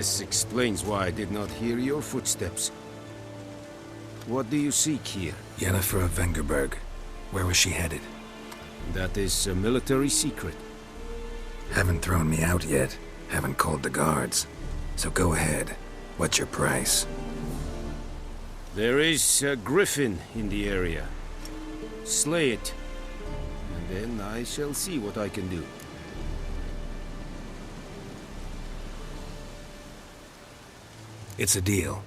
This explains why I did not hear your footsteps. What do you seek here? Yennefer of Vengerberg. Where was she headed? That is a military secret. Haven't thrown me out yet. Haven't called the guards. So go ahead. What's your price? There is a griffin in the area. Slay it. And then I shall see what I can do. It's a deal.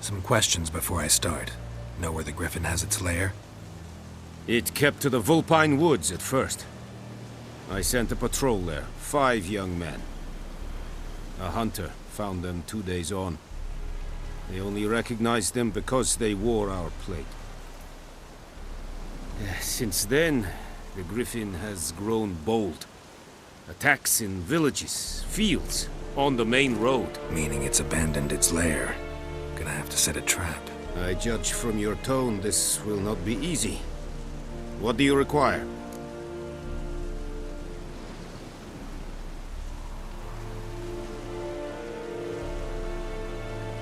Some questions before I start. Know where the griffin has its lair? It kept to the Vulpine Woods at first. I sent a patrol there, 5 young men. A hunter found them 2 days on. They only recognized them because they wore our plate. Since then, the griffin has grown bold. Attacks in villages, fields, on the main road. Meaning it's abandoned its lair. Gonna have to set a trap. I judge from your tone this will not be easy. What do you require?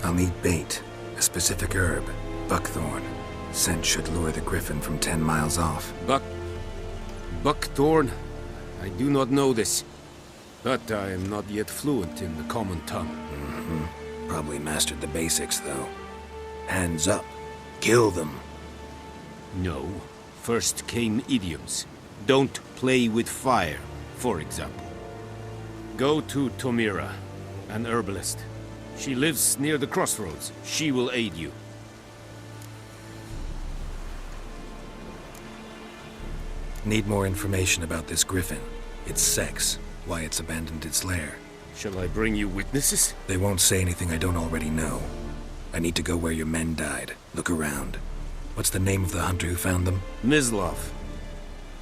I'll need bait. A specific herb. Buckthorn. Scent should lure the griffin from 10 miles off. Buckthorn? I do not know this. But I am not yet fluent in the common tongue. Probably mastered the basics, though. Hands up. Kill them. No. First came idioms. Don't play with fire, for example. Go to Tomira, an herbalist. She lives near the crossroads. She will aid you. Need more information about this griffin. Its sex. Why it's abandoned its lair. Shall I bring you witnesses? They won't say anything I don't already know. I need to go where your men died. Look around. What's the name of the hunter who found them? Mislav.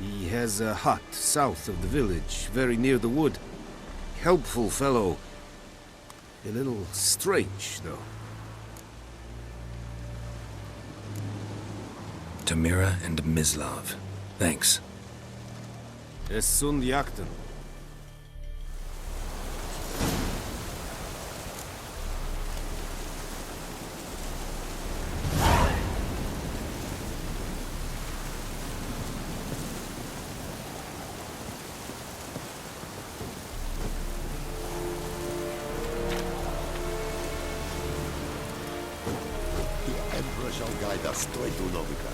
He has a hut south of the village, very near the wood. Helpful fellow. A little strange, though. Tomira and Mislav. Thanks. Es sunt jakten. Стой, Дудовика.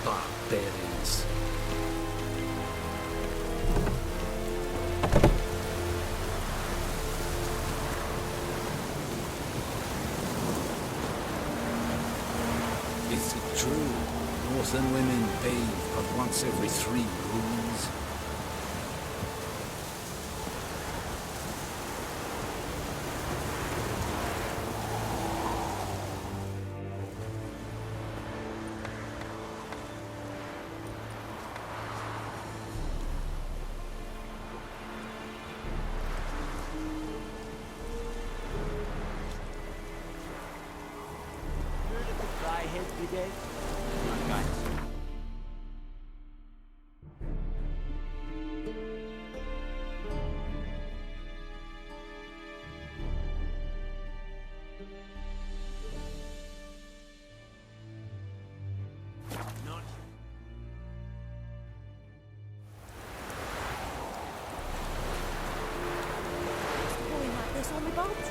Barbarians. Is it true? Northern women bathe but once every 3 moons? Brigade? Going like this on the boat?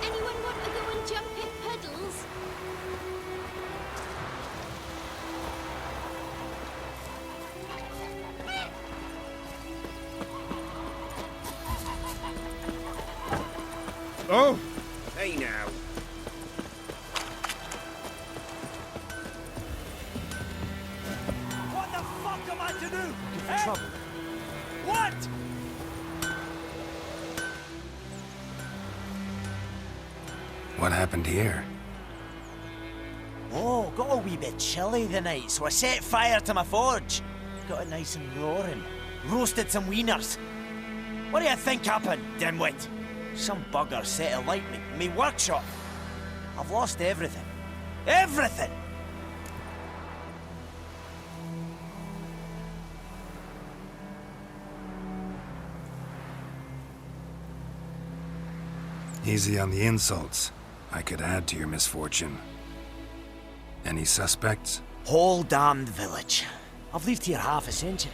Anyone want to go and jump in puddles? Oh! Hey now. What the fuck am I to do? Eh? Trouble. What? What happened here? Oh, got a wee bit chilly the night, so I set fire to my forge. Got it nice and roaring. Roasted some wieners. What do you think happened, dimwit? Some bugger set alight me workshop. I've lost everything. Everything! Easy on the insults. I could add to your misfortune. Any suspects? Whole damned village. I've lived here half a century.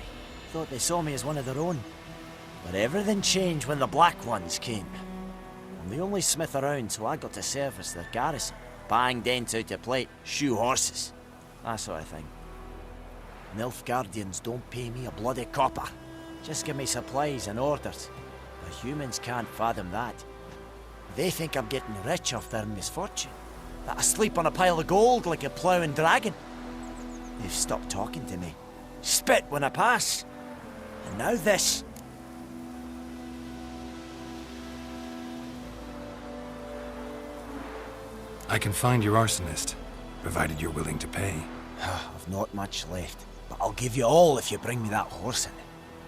Thought they saw me as one of their own. But everything changed when the Black Ones came. I'm the only smith around, so I got to service their garrison. Bang dents out of plate, shoe horses. That sort of thing. Nilfgaardians don't pay me a bloody copper. Just give me supplies and orders. The humans can't fathom that. They think I'm getting rich off their misfortune. That I sleep on a pile of gold like a ploughing dragon. They've stopped talking to me. Spit when I pass. And now this. I can find your arsonist, provided you're willing to pay. I've not much left, but I'll give you all if you bring me that horse in,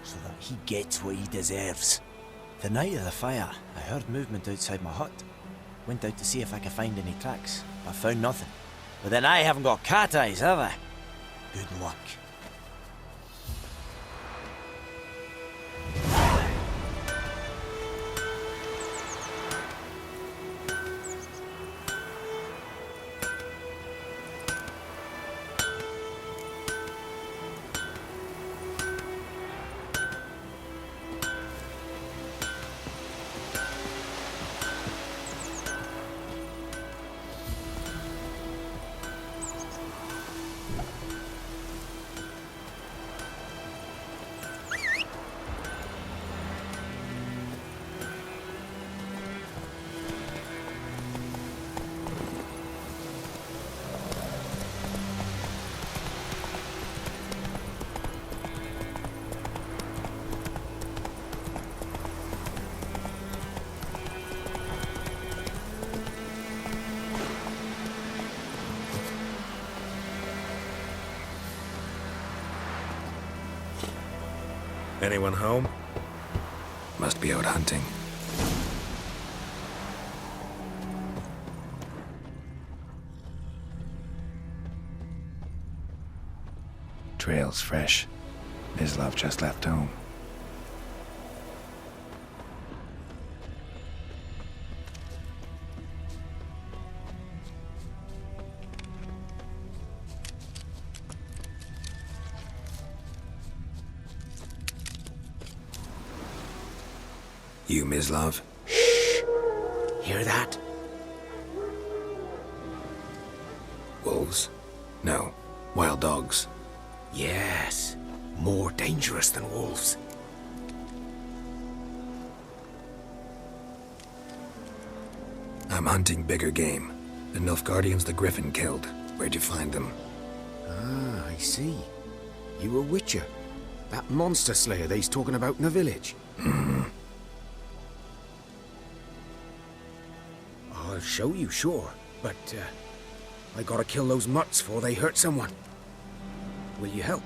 so that he gets what he deserves. The night of the fire, I heard movement outside my hut. Went out to see if I could find any tracks, but found nothing. But then I haven't got cat eyes, have I? Good luck. Anyone home? Must be out hunting. Trail's fresh. Mislav just left home. You, Mislav? Hear that? Wolves? No. Wild dogs. Yes. More dangerous than wolves. I'm hunting bigger game. The Nilfgaardians the Griffin killed. Where'd you find them? Ah, I see. You a witcher. That monster slayer they's talking about in the village. I'll show you, sure. But, I gotta kill those mutts before they hurt someone. Will you help?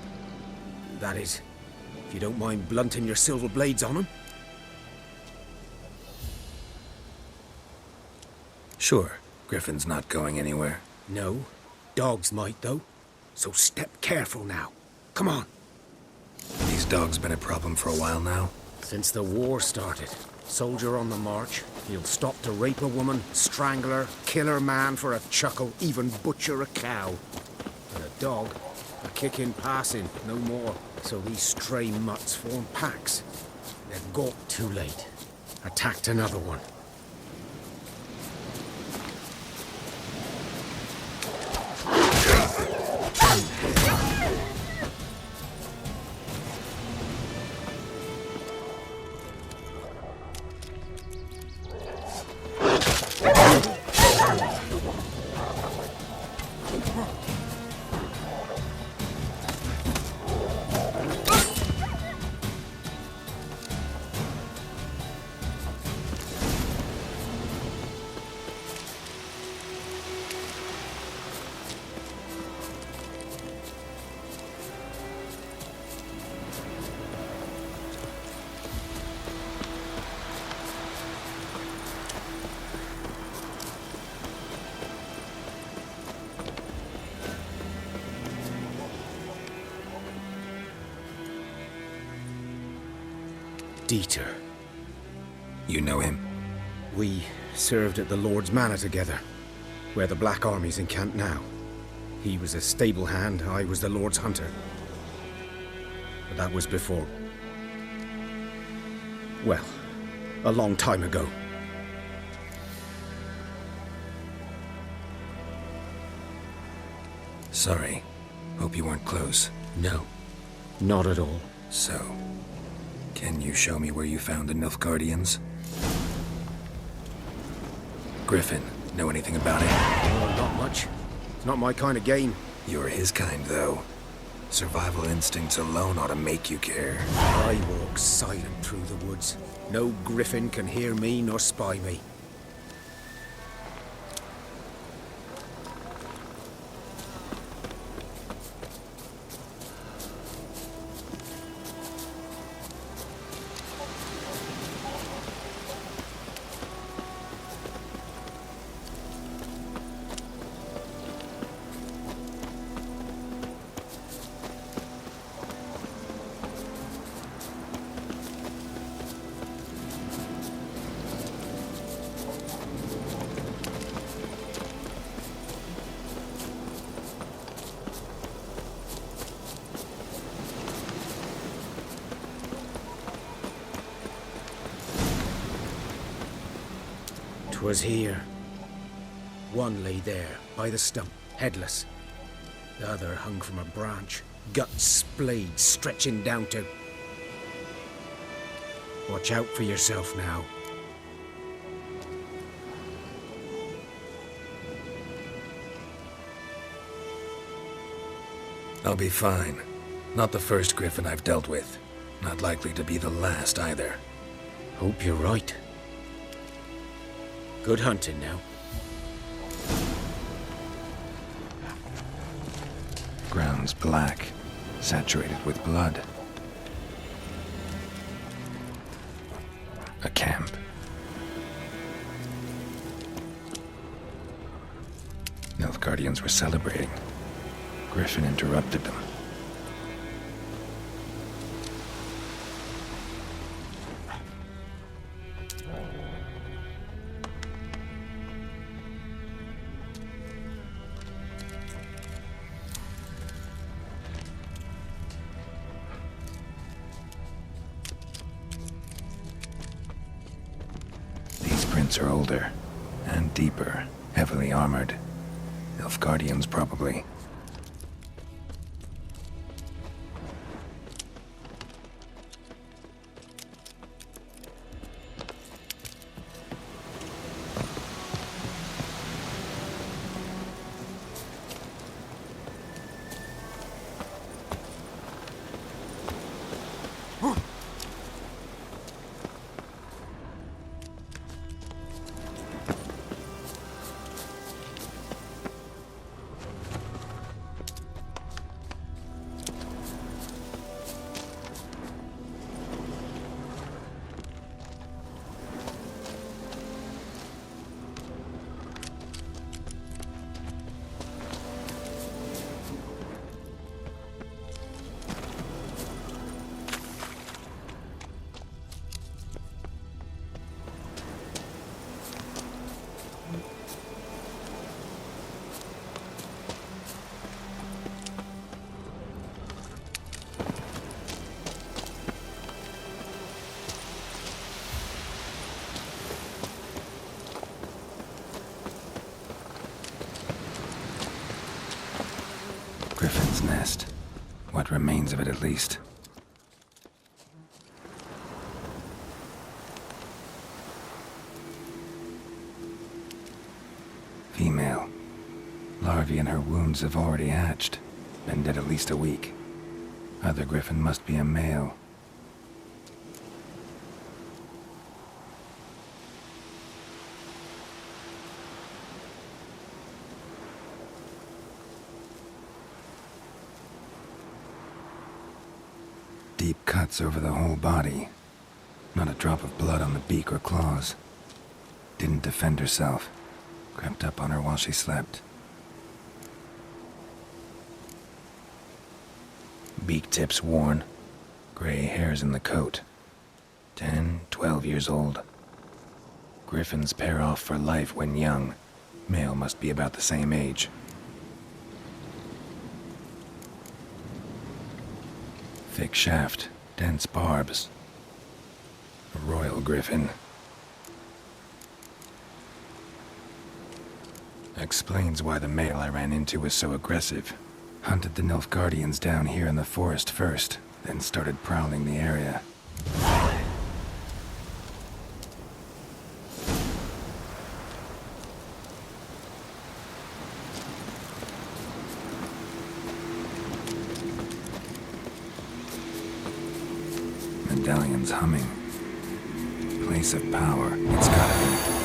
That is, if you don't mind blunting your silver blades on them. Sure. Griffin's not going anywhere. No. Dogs might, though. So step careful now. Come on. These dogs been a problem for a while now. Since the war started. Soldier on the march. He'll stop to rape a woman, strangle her, kill her man for a chuckle, even butcher a cow. But a dog, a kick in passing, no more. So these stray mutts form packs. They've got too late. Attacked another one. Dieter. You know him? We served at the Lord's Manor together, where the Black Army's encamped now. He was a stable hand, I was the Lord's hunter. But that was before... well, a long time ago. Sorry. Hope you weren't close. No, not at all. So, can you show me where you found the Nilfgaardians? Griffin, know anything about it? Oh, not much. It's not my kind of game. You're his kind, though. Survival instincts alone ought to make you care. I walk silent through the woods. No griffin can hear me nor spy me. Was here. One lay there, by the stump, headless. The other hung from a branch, guts splayed, stretching down to... Watch out for yourself now. I'll be fine. Not the first griffin I've dealt with. Not likely to be the last either. Hope you're right. Good hunting now. Ground's black, saturated with blood. A camp. Nilfgaardians were celebrating. Griffin interrupted them. Are older and deeper, heavily armored. Nilfgaardians, probably. Griffin's nest. What remains of it, at least. Female. Larvae in her wounds have already hatched. Been dead at least a week. Other griffin must be a male. Deep cuts over the whole body. Not a drop of blood on the beak or claws. Didn't defend herself. Crept up on her while she slept. Beak tips worn. Gray hairs in the coat. 10, 12 years old. Griffins pair off for life when young. Male must be about the same age. Thick shaft, dense barbs. A royal griffin. Explains why the male I ran into was so aggressive. Hunted the Nilfgaardians down here in the forest first, then started prowling the area. Medallion's humming. Place of power. It's gotta be.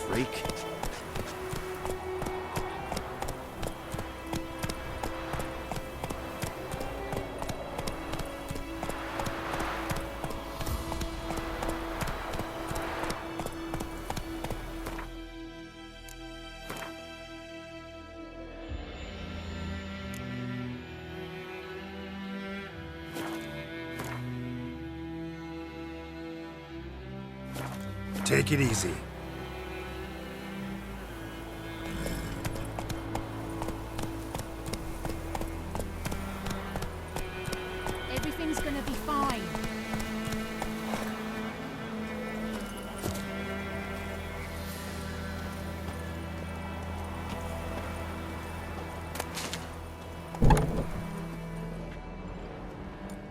Freak. Take it easy. Everything's gonna be fine.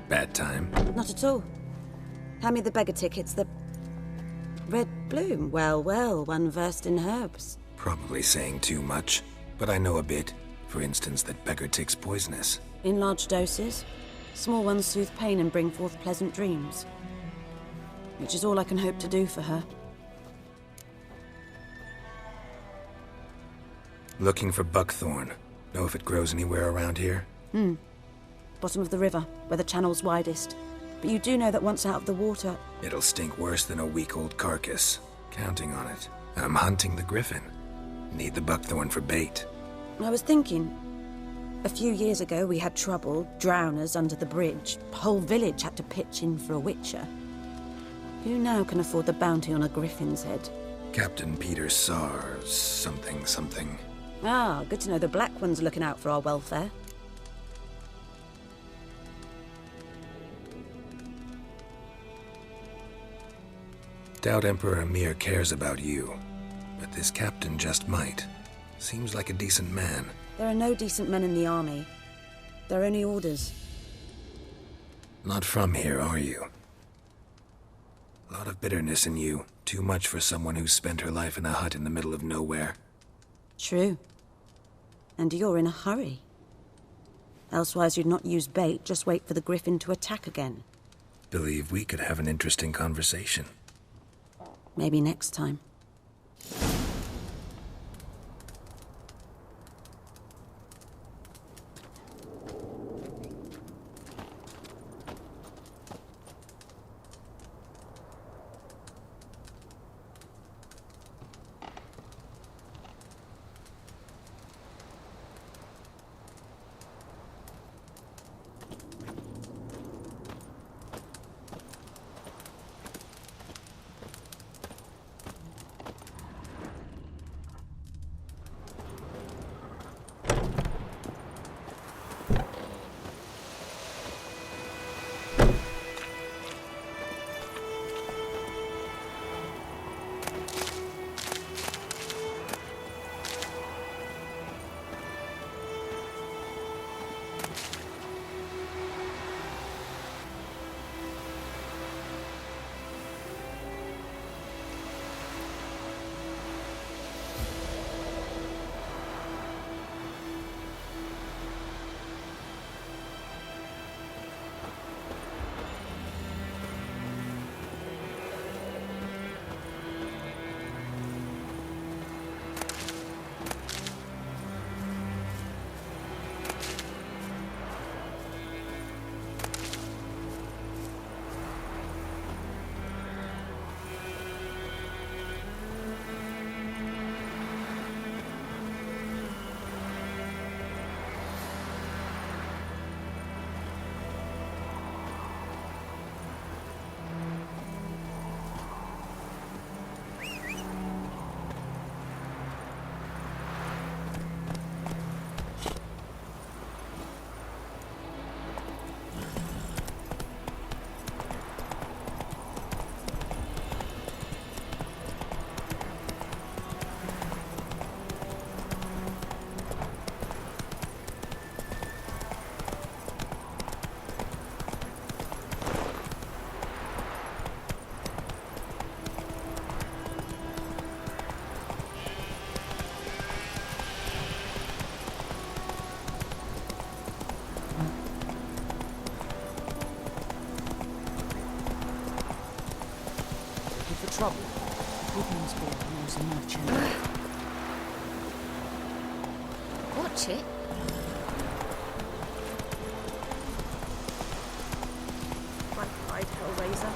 Bad time. Not at all. Hand me the beggar tickets, the red bloom. Well, well, one versed in herbs. Probably saying too much, but I know a bit. For instance, that beggar tick's poisonous. In large doses. Small ones soothe pain and bring forth pleasant dreams. Which is all I can hope to do for her. Looking for buckthorn. Know if it grows anywhere around here? Bottom of the river, where the channel's widest. But you do know that once out of the water... It'll stink worse than a week-old carcass. Counting on it. I'm hunting the griffin. Need the buckthorn for bait. I was thinking... A few years ago we had trouble, drowners under the bridge. Whole village had to pitch in for a witcher. Who now can afford the bounty on a griffin's head? Captain Peter Sars, something. Ah, good to know the Black One's looking out for our welfare. Doubt Emperor Emhyr cares about you, but this captain just might. Seems like a decent man. There are no decent men in the army. There are only orders. Not from here, are you? A lot of bitterness in you. Too much for someone who's spent her life in a hut in the middle of nowhere. True. And you're in a hurry. Elsewise you'd not use bait, just wait for the griffin to attack again. Believe we could have an interesting conversation. Maybe next time. trouble. Woodmansborn knows a merchant. Watch it. Bright-eyed Hellraiser.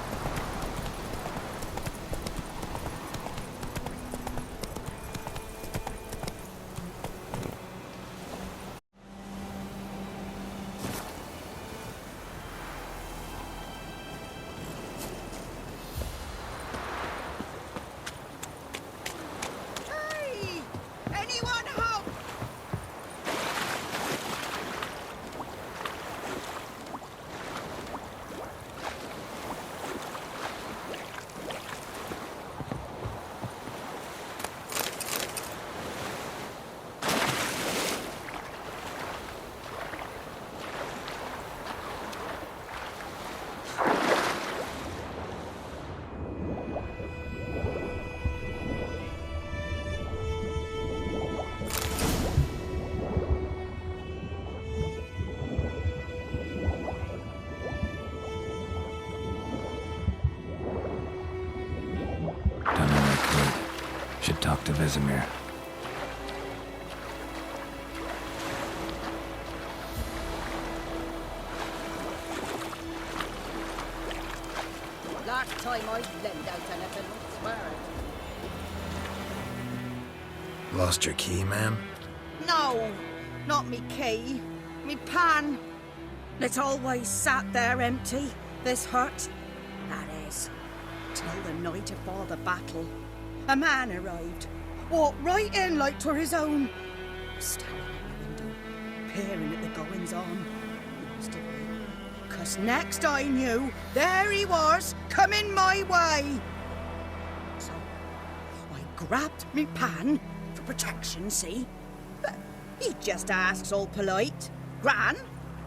Hey! Anyone home? Done all I could. Should talk to Vesemir. Last time I lend out anything, swear it. Lost your key, ma'am? No, not me key. Me pan. It always sat there empty, this hut. That is, till the night afore the battle. A man arrived, walked right in like 'twere his own. Standing at the window, peering at the goings-on. He must have been. 'Cause next I knew, there he was, coming my way. So, I grabbed me pan, for protection, see? But he just asks all polite, Gran,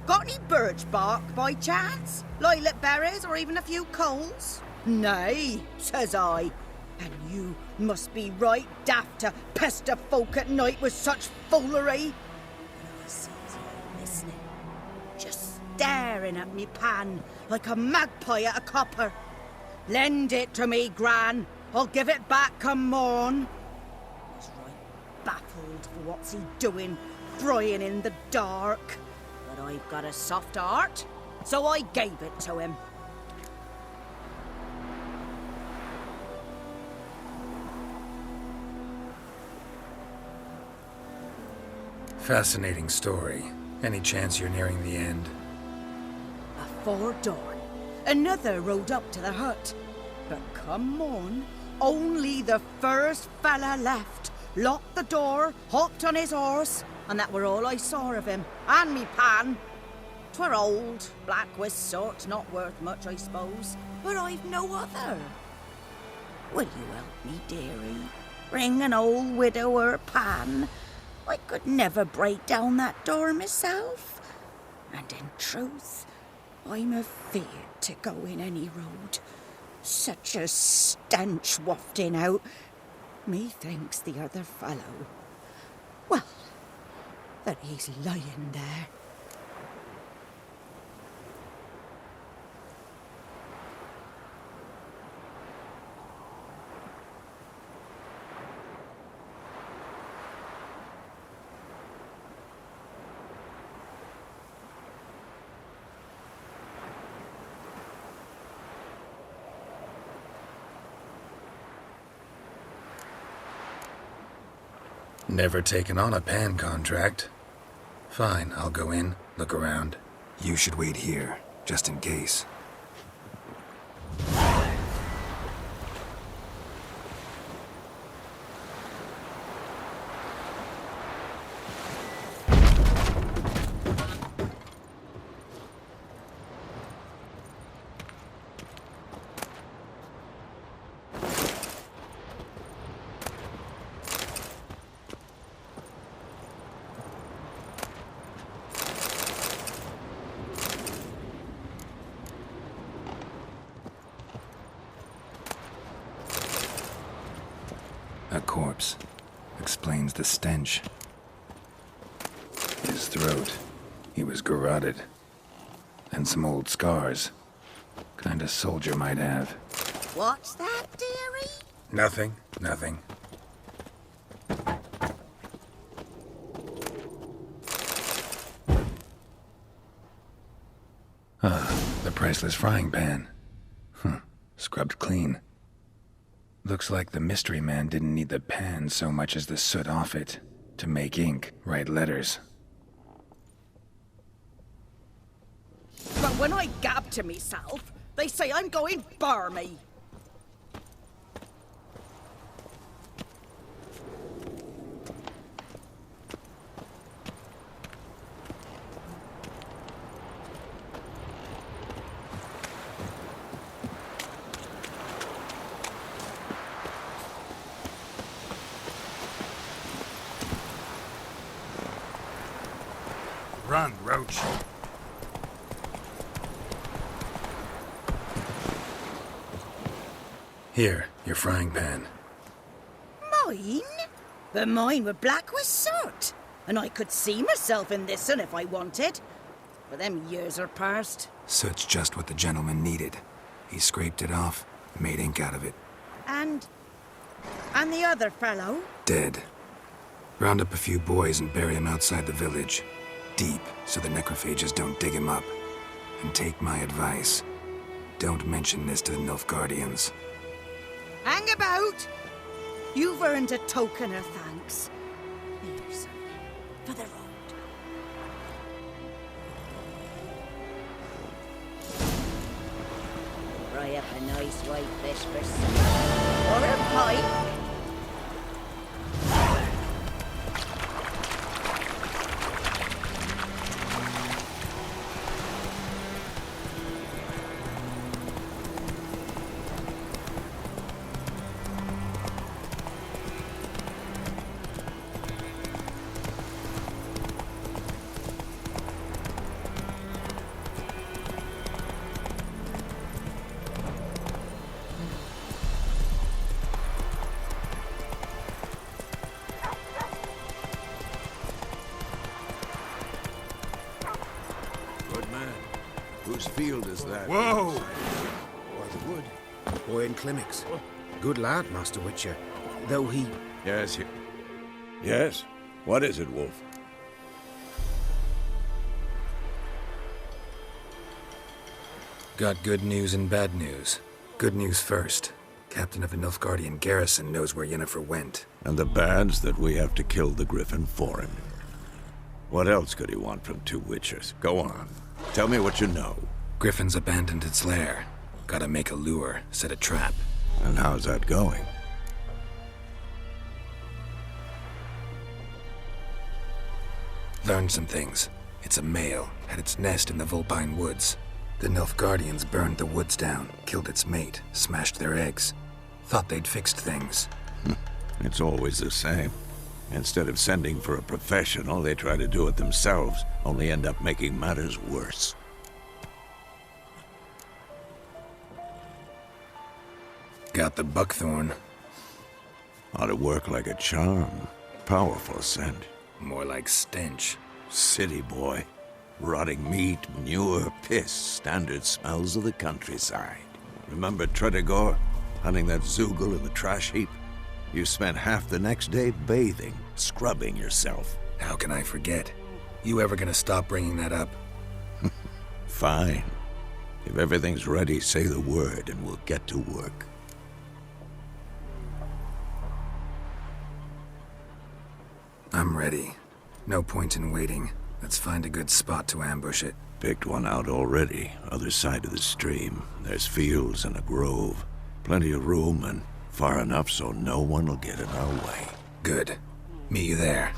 got any birch bark by chance? Lilac berries or even a few coals? Nay, says I. And you must be right daft to pester folk at night with such foolery. And I sees him listening, just staring at me pan like a magpie at a copper. Lend it to me, Gran. I'll give it back come morn. I was right baffled for what's he doing, frying in the dark. But I've got a soft heart, so I gave it to him. Fascinating story. Any chance you're nearing the end? Afore dawn, another rode up to the hut. But come morn, only the first fella left. Locked the door, hopped on his horse, and that were all I saw of him, and me pan. 'Twere old, black with sort, not worth much, I suppose, but I've no other. Will you help me, dearie? Bring an old widower pan? I could never break down that door myself. And in truth, I'm afeard to go in any road. Such a stench wafting out. Methinks the other fellow, well, that he's lying there. Never taken on a pan contract. Fine, I'll go in, look around. You should wait here, just in case. A corpse. Explains the stench. His throat. He was garroted. And some old scars. Kind of soldier might have. What's that, dearie? Nothing, nothing. The priceless frying pan. Scrubbed clean. Looks like the mystery man didn't need the pan so much as the soot off it to make ink, write letters. But when I gab to myself, they say I'm going barmy. Run, Roach. Here, your frying pan. Mine? But mine were black with soot. And I could see myself in this one if I wanted. But them years are past. Soot's just what the gentleman needed. He scraped it off, made ink out of it. And the other fellow? Dead. Round up a few boys and bury him outside the village. Deep, so the necrophages don't dig him up. And take my advice. Don't mention this to the Nilfgaardians. Hang about! You've earned a token of thanks. Here, son, for the road. Fry up a nice white fish for supper. Or a pipe. Whose field is that? Whoa! By the wood. Owen Clemmix. Good lad, Master Witcher. Though he... Yes, Yes? What is it, Wolf? Got good news and bad news. Good news first. Captain of the Nilfgaardian garrison knows where Yennefer went. And the bad's that we have to kill the Griffin for him. What else could he want from two witchers? Go on. Tell me what you know. Griffin's abandoned its lair. Gotta make a lure, set a trap. And how's that going? Learned some things. It's a male, had its nest in the Vulpine Woods. The Nilfgaardians burned the woods down, killed its mate, smashed their eggs. Thought they'd fixed things. It's always the same. Instead of sending for a professional, they try to do it themselves, only end up making matters worse. Got the buckthorn. Ought to work like a charm. Powerful scent. More like stench. City boy. Rotting meat, manure, piss, standard smells of the countryside. Remember Tredegor? Hunting that Zoogle in the trash heap? You spent half the next day bathing, scrubbing yourself. How can I forget? You ever gonna stop bringing that up? Fine. If everything's ready, say the word and we'll get to work. I'm ready. No point in waiting. Let's find a good spot to ambush it. Picked one out already, other side of the stream. There's fields and a grove. Plenty of room and far enough so no one will get in our way. Good. Meet you there.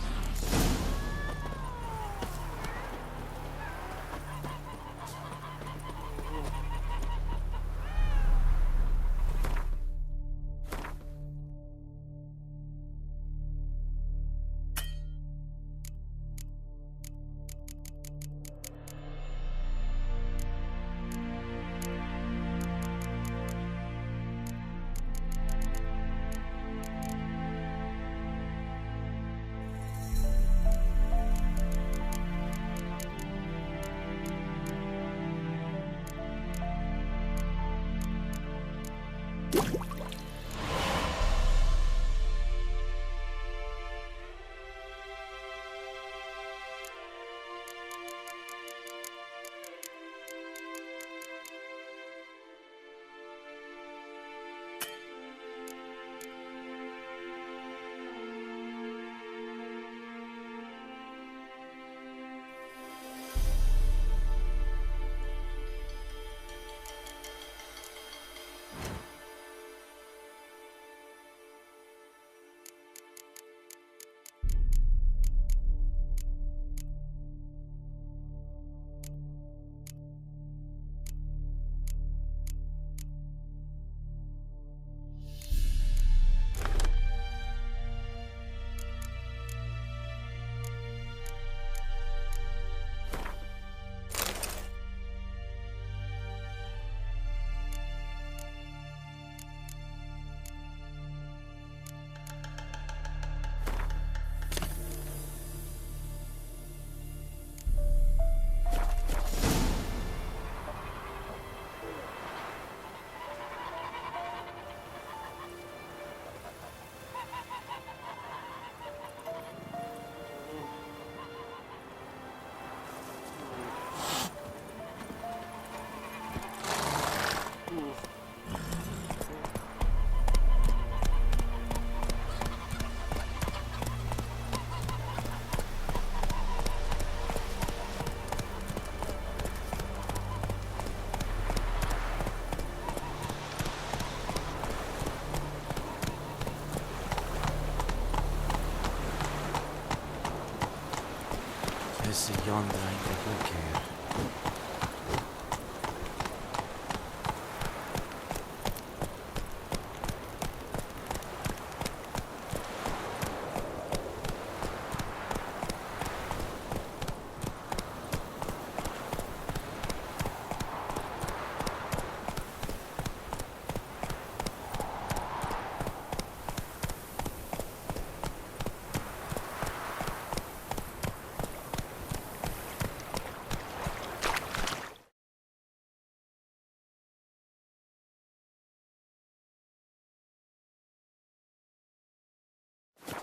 is the yonder I care.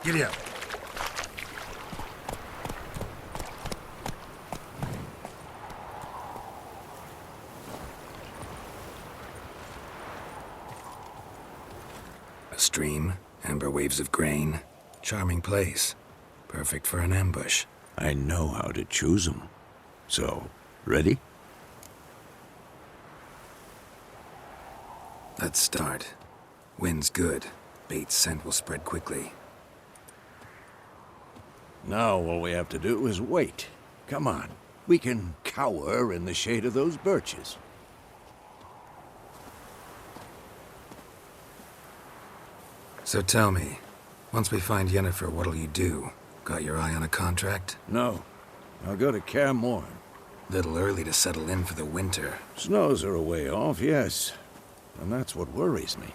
Giddy up. A stream, amber waves of grain. Charming place. Perfect for an ambush. I know how to choose 'em. So, ready? Let's start. Wind's good. Bait's scent will spread quickly. Now all we have to do is wait. Come on. We can cower in the shade of those birches. So tell me, once we find Yennefer, what'll you do? Got your eye on a contract? No. I'll go to Kaer Morhen. Little early to settle in for the winter. Snows are a way off, yes. And that's what worries me.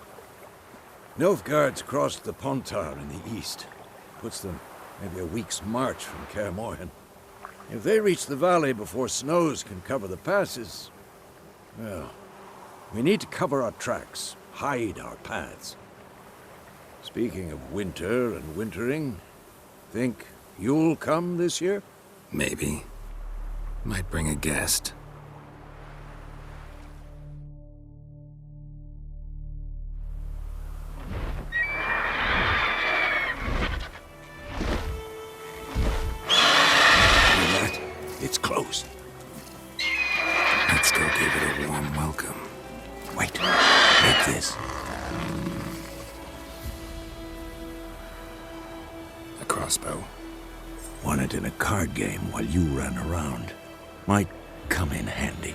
Nilfgaard's crossed the Pontar in the east. Puts them maybe a week's march from Kaer Morhen. If they reach the valley before snows can cover the passes, well, we need to cover our tracks, hide our paths. Speaking of winter and wintering, think you'll come this year? Maybe. Might bring a guest. It's close. Let's go give it a warm welcome. Wait, take this. A crossbow. Won it in a card game while you ran around. Might come in handy.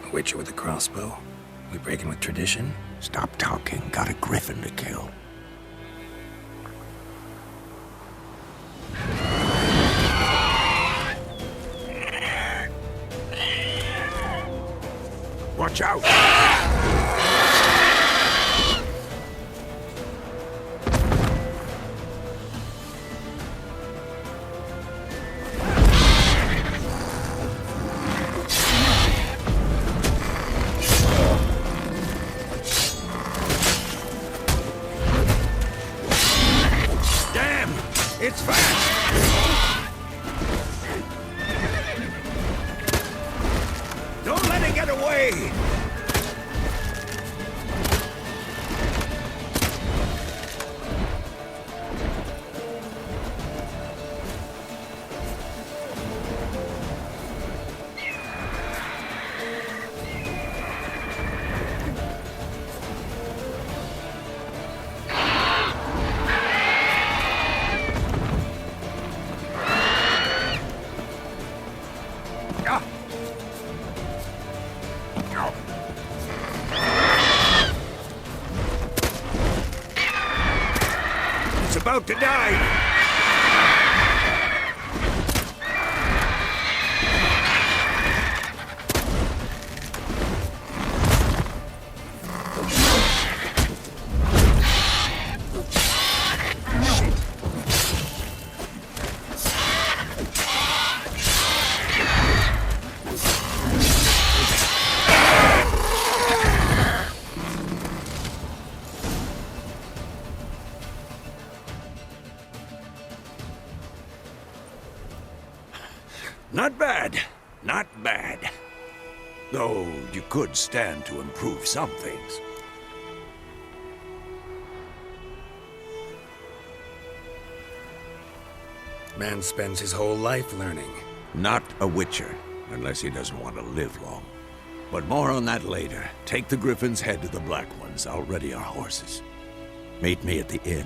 A witcher with a crossbow? We breaking with tradition? Stop talking. Got a griffin to kill. Watch out! Damn! It's fast! Don't let it get away! It's about to die! Not bad. Not bad. Though you could stand to improve some things. Man spends his whole life learning. Not a witcher, unless he doesn't want to live long. But more on that later. Take the Griffin's head to the Black Ones. I'll ready our horses. Meet me at the inn.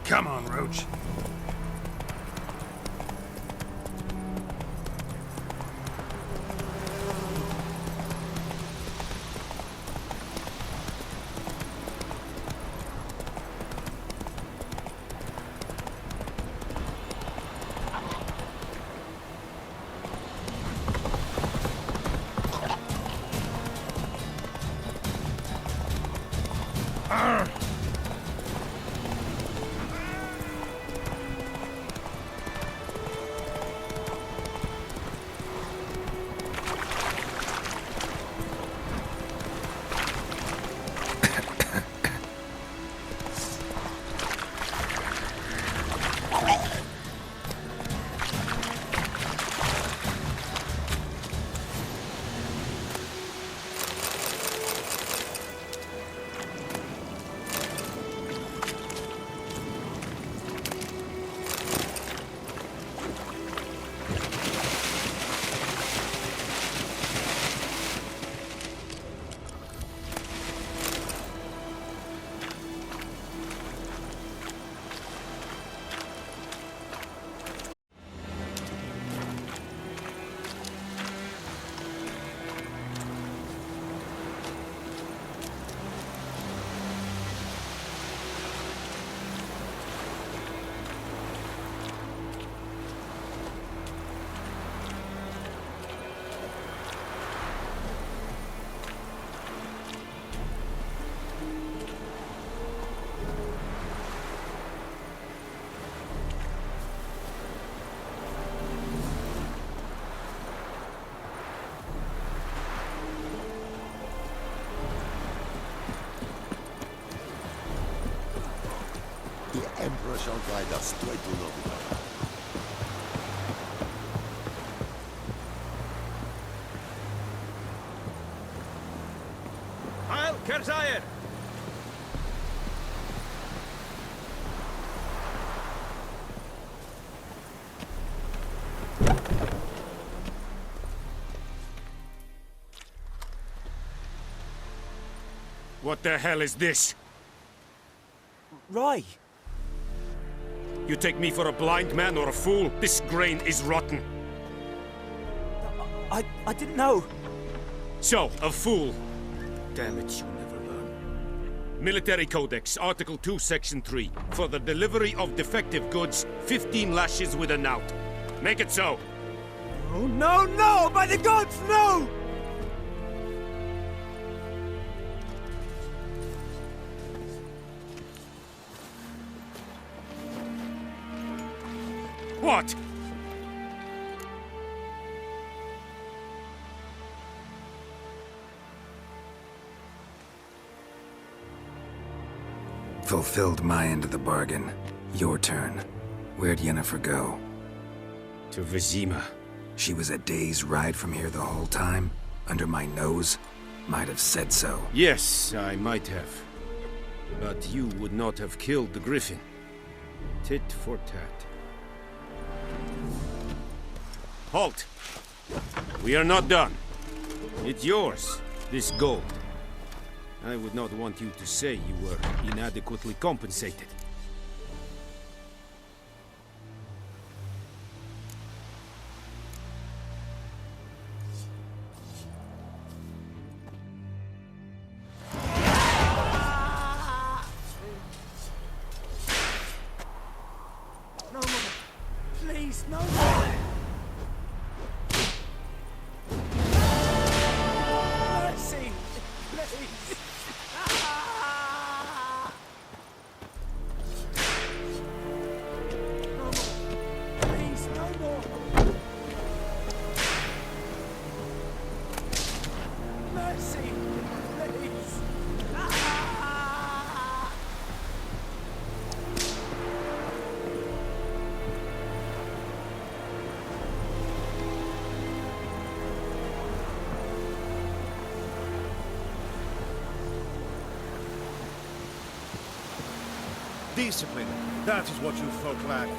Come on, Roach. The Emperor shall guide us straight to Novigrad. Heil Kerzayr! What the hell is this? Roy! You take me for a blind man or a fool? This grain is rotten. I didn't know. So, a fool. Damn it, you never learn. Military Codex, Article 2, Section 3. For the delivery of defective goods, 15 lashes with a knout. Make it so. Oh, no, no! By the gods, no! What? Fulfilled my end of the bargain. Your turn. Where'd Yennefer go? To Vizima. She was a day's ride from here the whole time? Under my nose? Might have said so. Yes, I might have. But you would not have killed the Griffin. Tit for tat. Halt! We are not done. It's yours, this gold. I would not want you to say you were inadequately compensated. No more. Please, no more. Mercy, please. Discipline. That is what you folk lack.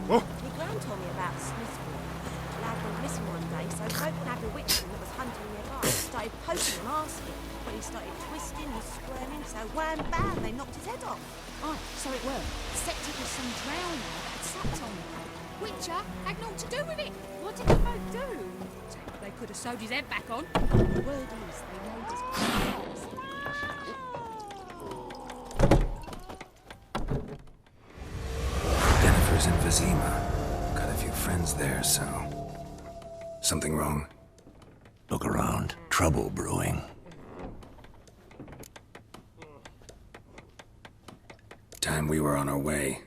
Your gran told me about Smithfield. The lad went missing one day, so folk and had a witchman that was hunting nearby. Started poking him, asking. When he started twisting and squirming, so wham bam, they knocked his head off. Oh, so it were. Except it was some drowning that had sat on him. Witcher had naught to do with it. What did the folk do? They could have sewed his head back on. The word is they laid his prayers. Jennifer's in Vizima. Got a few friends there, so... Something wrong? Look around. Trouble brewing. Time we were on our way.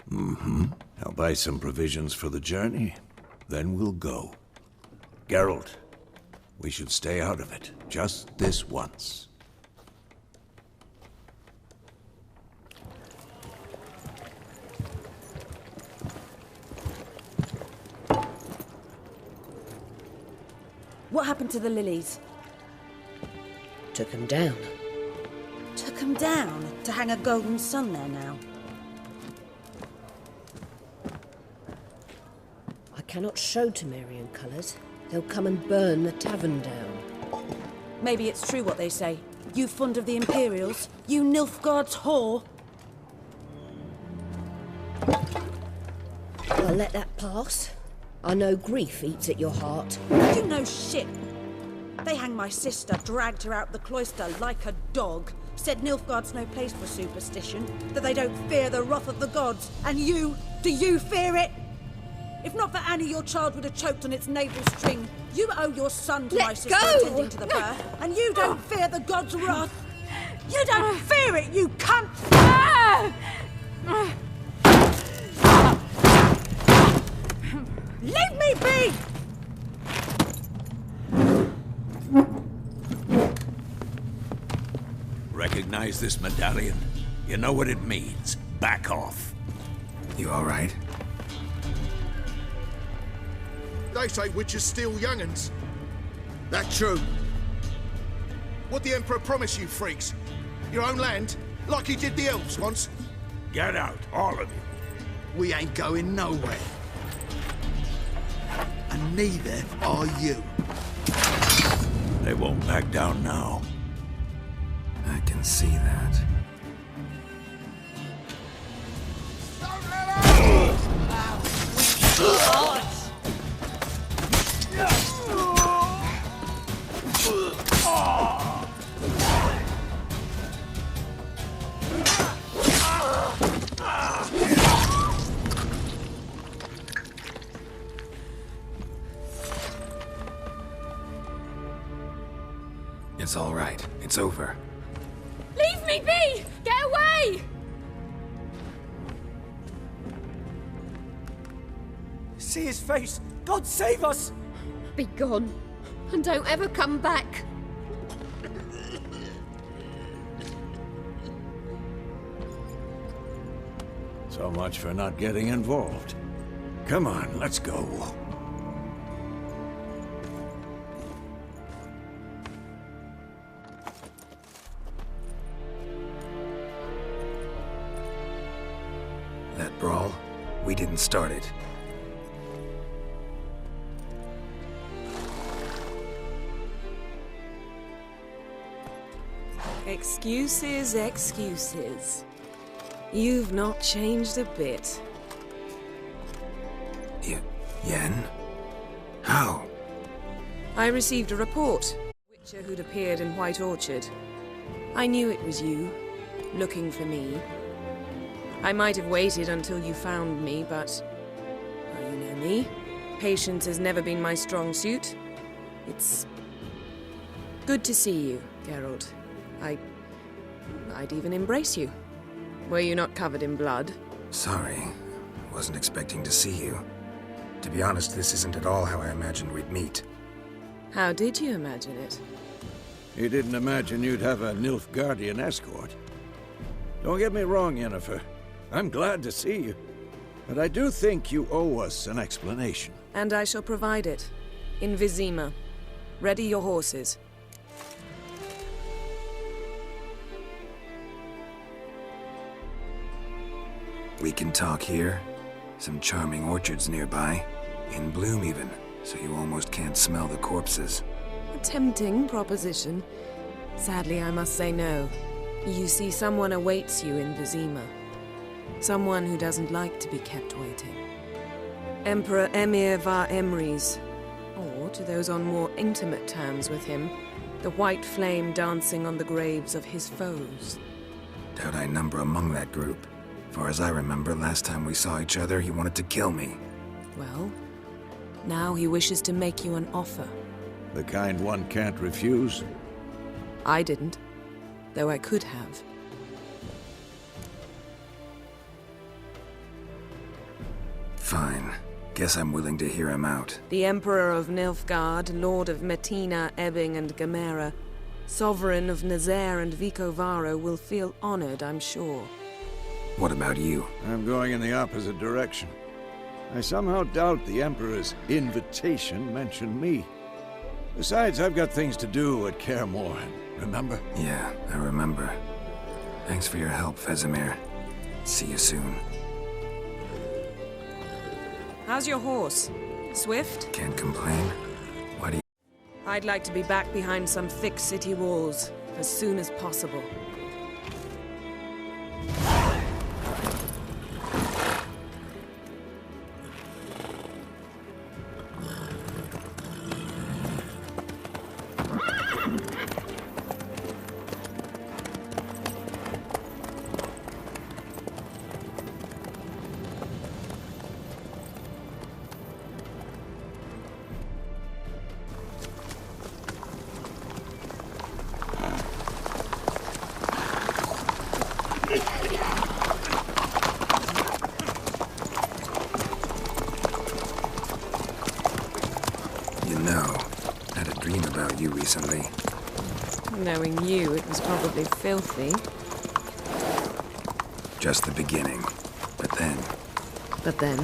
Mm-hmm. I'll buy some provisions for the journey. Then we'll go. Geralt, we should stay out of it. Just this once. What happened to the lilies? Took him down. Took them down to hang a golden sun there now. I cannot show Temerian colours. They'll come and burn the tavern down. Maybe it's true what they say. You fond of the Imperials? You Nilfgaard's whore? I'll let that pass. I know grief eats at your heart. You know shit. They hanged my sister, dragged her out the cloister like a dog. Said Nilfgaard's no place for superstition, that they don't fear the wrath of the gods. And you, do you fear it? If not for Annie, your child would have choked on its navel string. You owe your son to my sister attending to the birth, and you don't fear the gods' wrath. You don't fear it, you cunt! Leave me be! Recognize this medallion? You know what it means. Back off. You all right? They say witches steal young'uns. That true? What the Emperor promised you freaks? Your own land? Like he did the elves once? Get out, all of you. We ain't going nowhere. And neither are you. They won't back down now. I can see that. It's all right. It's over. Leave me be! Get away! See his face! God save us! Be gone, and don't ever come back. So much for not getting involved. Come on, let's go. That brawl, we didn't start it. Excuses, excuses. You've not changed a bit. Yen? How? I received a report. Witcher who'd appeared in White Orchard. I knew it was you, looking for me. I might have waited until you found me, but... well, you know me. Patience has never been my strong suit. It's... good to see you. Geralt. I'd even embrace you. Were you not covered in blood? Sorry. Wasn't expecting to see you. To be honest, this isn't at all how I imagined we'd meet. How did you imagine it? You didn't imagine you'd have a Nilfgaardian escort. Don't get me wrong, Yennefer. I'm glad to see you. But I do think you owe us an explanation. And I shall provide it. In Vizima. Ready your horses. We can talk here. Some charming orchards nearby. In bloom even, so you almost can't smell the corpses. A tempting proposition. Sadly, I must say no. You see, someone awaits you in Vizima. Someone who doesn't like to be kept waiting. Emperor Emir var Emreis. Or, to those on more intimate terms with him, the white flame dancing on the graves of his foes. Doubt I number among that group. Far as I remember, last time we saw each other, he wanted to kill me. Well, now he wishes to make you an offer. The kind one can't refuse? I didn't, though I could have. Fine. Guess I'm willing to hear him out. The Emperor of Nilfgaard, Lord of Metina, Ebbing and Gamera, Sovereign of Nazaire and Vicovaro will feel honored, I'm sure. What about you? I'm going in the opposite direction. I somehow doubt the Emperor's invitation mentioned me. Besides, I've got things to do at Kaer Morhen, remember? Yeah, I remember. Thanks for your help, Vesemir. See you soon. How's your horse? Swift? Can't complain. Why do you... I'd like to be back behind some thick city walls as soon as possible. Recently. Knowing you, it was probably filthy. Just the beginning. But then... But then?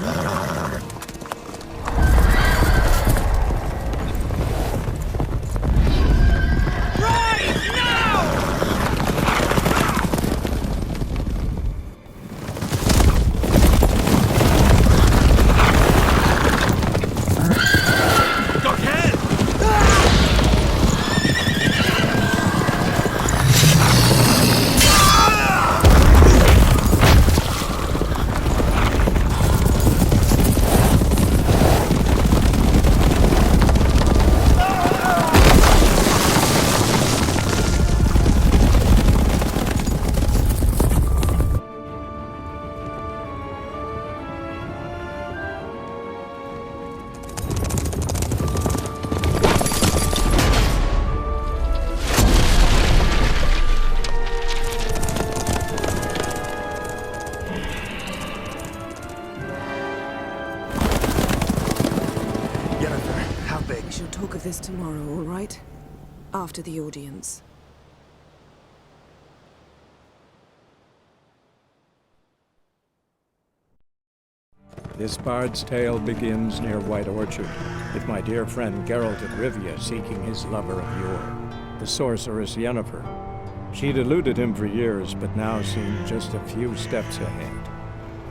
This tomorrow, all right? After the audience. This bard's tale begins near White Orchard, with my dear friend Geralt of Rivia seeking his lover of yore, the sorceress Yennefer. She'd eluded him for years, but now seemed just a few steps ahead.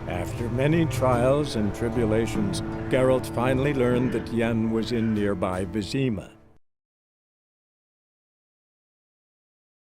After many trials and tribulations, Geralt finally learned that Yen was in nearby Vizima.